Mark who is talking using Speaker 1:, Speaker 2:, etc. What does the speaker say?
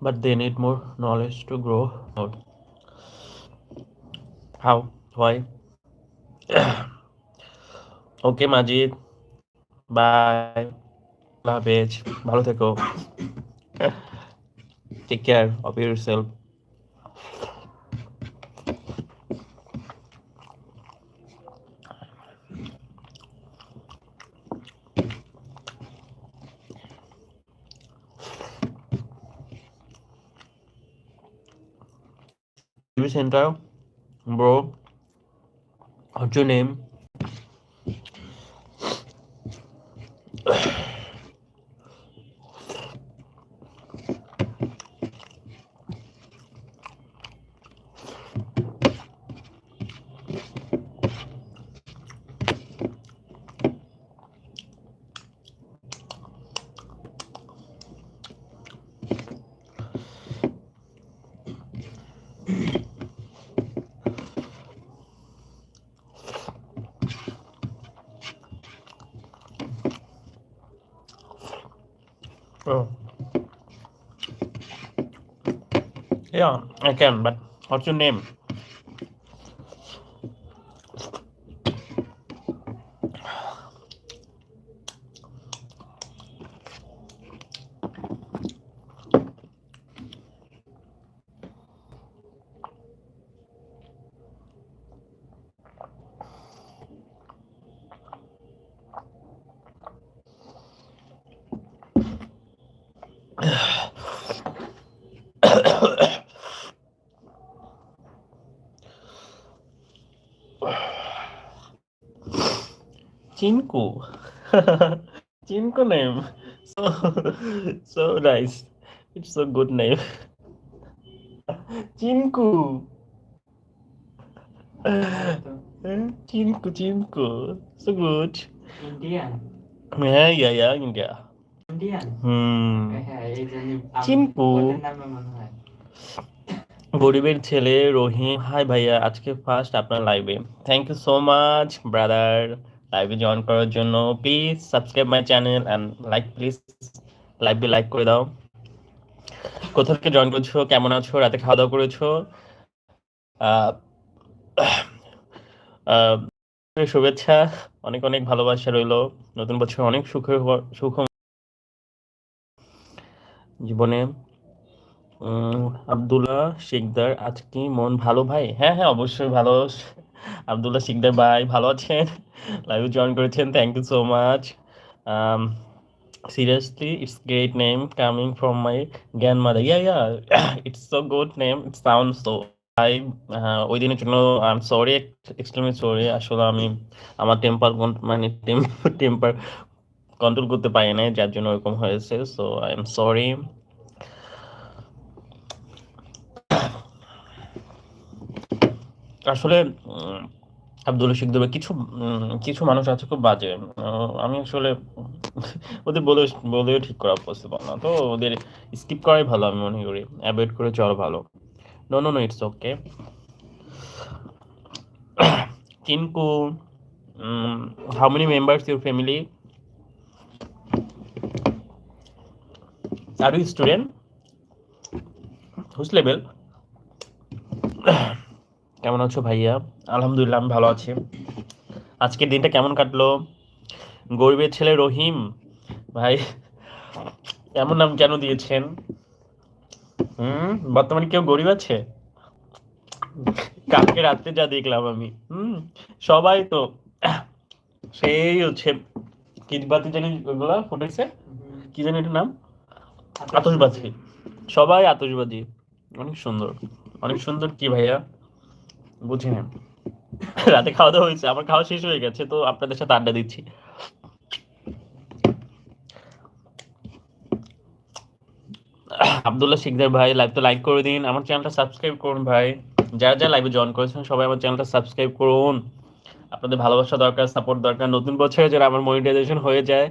Speaker 1: but they need more knowledge to grow more. How? Why? Okay, Majid. Bye. Allah Hafiz. ভালো থেকো. Take care of yourself. TV Center, bro. What's your name? Oh, yeah, I can, but what's your name? Chinku. Chinku name. So so nice. It's a good name. Chinku. Chinku. So good.
Speaker 2: Indian.
Speaker 1: Yeah, India.
Speaker 2: Indian.
Speaker 1: চিনকু।
Speaker 2: নামে মনে হয়।
Speaker 1: গরিবের ছেলে রহিম, high ভাইয়া, আজকে first আপনার লাইভে। Thank you so much brother লাইভে জয়েন করার জন্য। Please subscribe my channel and like, please লাইভে লাইক করে দাও। কোথা থেকে জয়েন করছো, কেমন আছো, রাতে খাওয়া দাওয়া করেছো? আহ, আহ, শুভেচ্ছা, অনেক অনেক ভালোবাসা রইলো। নতুন বছর অনেক সুখ জীবনে। আব্দুল্লাহ শিকদার, আজ কি মন ভালো ভাই? হ্যাঁ হ্যাঁ, অবশ্যই ভালো। আব্দুল্লাহ শিকদার ভাই ভালো আছেন? লাইভে জয়েন করেছেন, thank you so much. Seriously it's great name coming from my grandmother. It's so good name, it sound so. ভাই, ওই দিনের জন্য I am sorry, extremely sorry. আসলে আমি আমার টেম্পার কন্ট্রোল করতে পারি নাই, যার জন্য ওরকম হয়েছে। So I am sorry. আসলে আব্দুল শিকদার কিছু কিছু মানুষ আছে খুব বাজে। আমি আসলে ওদের বলেও ঠিক করা পসিবল না, তো ওদের স্কিপ করাই ভালো আমি মনে করি, অ্যাভয়েড করে চলা ভালো। No no no, it's okay. Chinku, how many members your family? Are you student? Whose level? কেমন আছো ভাইয়া? আলহামদুলিল্লাহ আমি ভালো আছি। আজকের দিনটা কেমন কাটলো? গরিবের ছেলে রহিম ভাই, এমন নাম কেন দিয়েছেন? বর্তমানে কেউ গরিব আছে? কালকে রাত্রে যা দেখলাম আমি, সবাই তো সেই হচ্ছে কি বাতি জানি ওগুলা ফুটেছে, কি জানি এটার নাম, আতশবাজি। সবাই আতশবাজি, অনেক সুন্দর, অনেক সুন্দর। কি ভাইয়া বুঝি না। রাতে খাওয়া দাওয়া হয়েছে, আমার খাওয়া শেষ হয়ে গেছে, তো আপনাদের সাথে আড্ডা দিচ্ছি। আব্দুল্লাহ শিকদার ভাই, লাইভ তো লাইক করে দিন, আমার চ্যানেলটা সাবস্ক্রাইব করুন ভাই। যারা যারা লাইভে জয়েন করেছেন সবাই আমার চ্যানেলটা সাবস্ক্রাইব করুন। আপনাদের ভালোবাসা দরকার, সাপোর্ট দরকার। নতুন বছরে যারা আমার মনিটাইজেশন হয়ে যায়